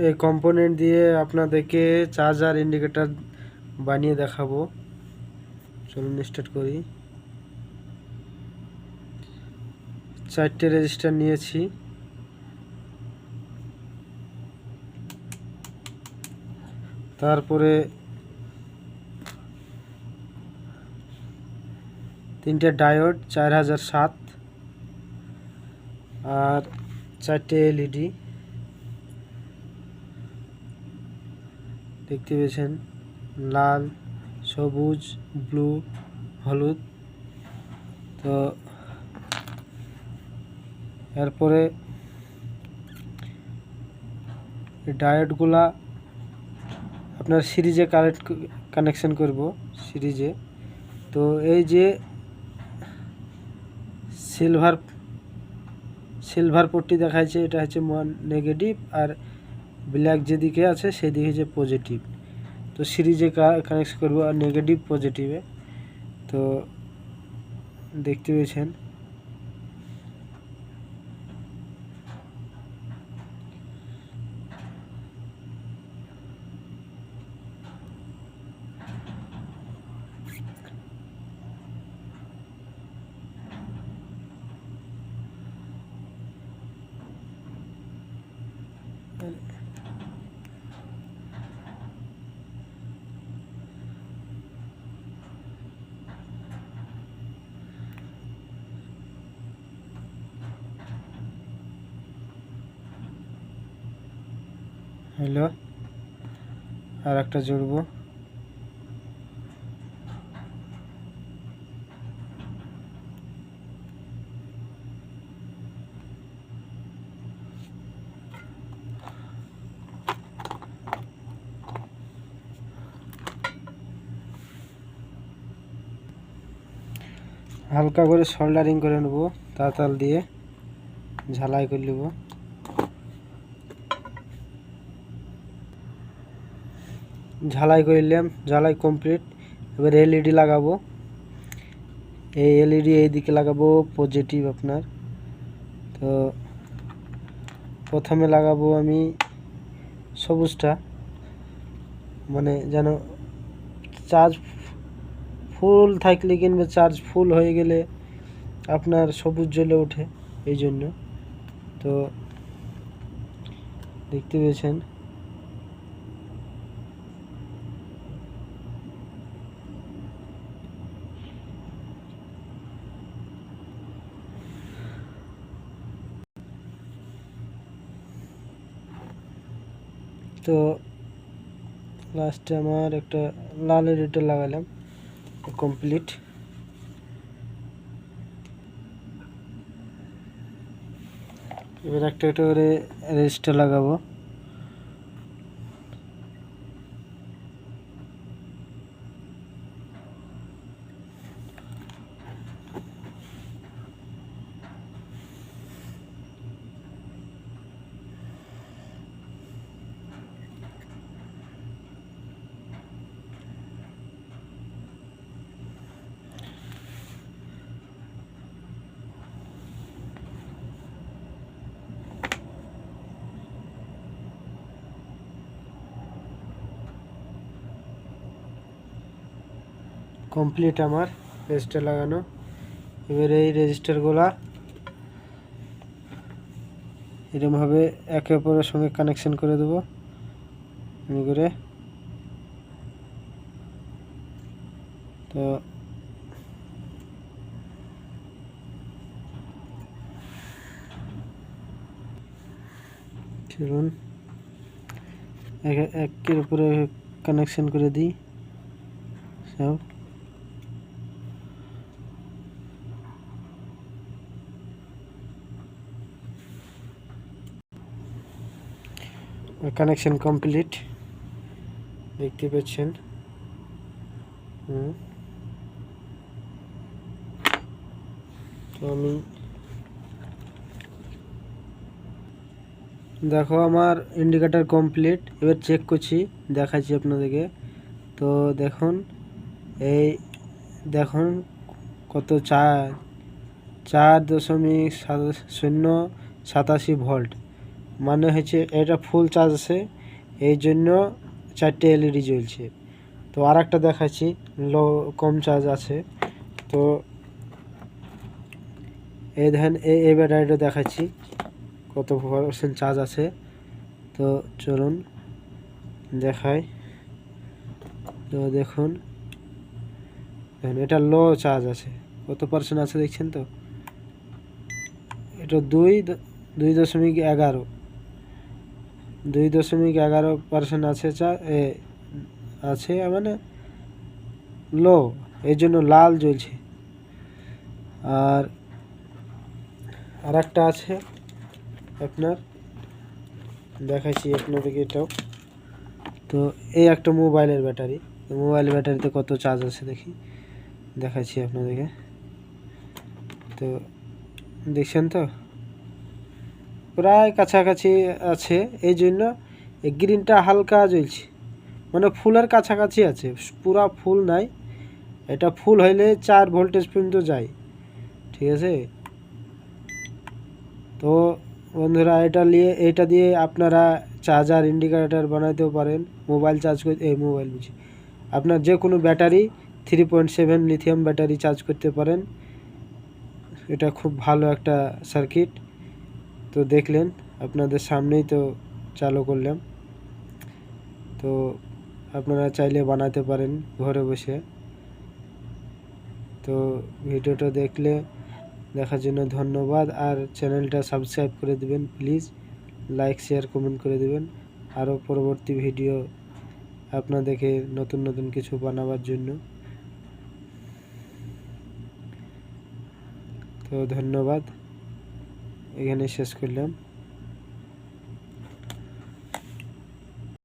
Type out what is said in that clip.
এই কম্পোনেন্ট দিয়ে আপনাদেরকে চার্জার ইন্ডিকেটর বানিয়ে দেখাবো। চলুন স্টার্ট করি। 4টে রেজিস্টার নিয়েছি। তারপরে 3টে ডায়োড 4007 আর 4টে এলইডি দেখতে পেয়েছেন, লাল, সবুজ, ব্লু, হলুদ। তো এরপরে ডায়োডগুলা আপনার সিরিজে কানেকশন করব সিরিজে। তো এই যে সিলভার পট্টি দেখাচ্ছে, এটা হচ্ছে নেগেটিভ, আর ব্ল্যাক যেদিকে আছে সেদিকে হচ্ছে পজিটিভ। তো সিরিজে কানেক্ট করব আর নেগেটিভ পজিটিভে। তো দেখতে পেয়েছেন হলো। আর একটা জুড়বো। হালকা করে সোল্ডারিং করে নেব, তাতাল দিয়ে ঝালাই করে নেব। ঝালাই করে নিলাম, ঝালাই কমপ্লিট। এবার এলইডি লাগাবো। এই এলইডি এই দিকে লাগাবো পজিটিভ আপনার। তো প্রথমে লাগাবো আমি সবুজটা, মানে যেন চার্জ ফুল থাকলে কিংবা চার্জ ফুল হয়ে গেলে আপনার সবুজ জ্বলে ওঠে, এই জন্য। তো দেখতে পেয়েছেন তো লাস্টে আমার একটা লাল এলইডি লাগালাম, কমপ্লিট। এবার একটা একটা করে রেজিস্টার লাগাবো। কমপ্লিট আমার রেজিস্টার লাগানো। এবার এই রেজিস্টারগুলা এরকমভাবে একে অপরের সঙ্গে কানেকশন করে দেবো করে। তো চলুন একের উপরে কানেকশন করে দিই সব। কানেকশন কমপ্লিট, দেখতে পাচ্ছেন। তো আমি দেখো আমার ইন্ডিকেটর কমপ্লিট। এবার চেক করছি, দেখাচ্ছি আপনাদেরকে। তো দেখুন, এই দেখুন কত 4.087 ভোল্ট মানে হচ্ছে এটা ফুল চার্জ আছে, এই জন্য 4টে এলইডি জ্বলছে। তো আর একটা দেখাচ্ছি লো কম চার্জ আছে। তো এই দেখেন এই ব্যাটারিটা দেখাচ্ছি কত % চার্জ আছে। তো চলুন দেখাই। তো দেখুন এটা লো চার্জ আছে, কত % আছে দেখছেন তো, এটা 2.11% আছে আছে মানে লো, এই জন্য লাল জ্বলছে। আর একটা আছে আপনার দেখাচ্ছি আপনাদেরকে এটাও। তো এই একটা মোবাইলের ব্যাটারি, মোবাইলের ব্যাটারিতে কত চার্জ আছে দেখাচ্ছি আপনাদেরকে। তো দেখছেন তো প্রায় কাছাকাছি আছে, এই জন্য এই গ্রিনটা হালকা জ্বলছে, মানে ফুলের কাছাকাছি আছে, পুরা ফুল নাই। এটা ফুল হইলে 4 ভোল্টেজ পর্যন্ত যায়, ঠিক আছে। তো বন্ধুরা এটা দিয়ে আপনারা চার্জার ইন্ডিকেটর বানাতেও পারেন, মোবাইল চার্জ করতে আপনার যে কোনো ব্যাটারি 3.7 লিথিয়াম ব্যাটারি চার্জ করতে পারেন। এটা খুব ভালো একটা সার্কিট। তো দেখলেন আপনাদের সামনেই তো চালু করলাম। তো আপনারা চাইলে বানাতে পারেন ঘরে বসে। তো ভিডিওটা দেখার জন্য ধন্যবাদ। আর চ্যানেলটা সাবস্ক্রাইব করে দিবেন প্লিজ, লাইক শেয়ার কমেন্ট করে দিবেন। আরও পরবর্তী ভিডিও আপনাদেরকে নতুন নতুন কিছু বানাবার জন্য। তো ধন্যবাদ, এখানে শেষ করলাম।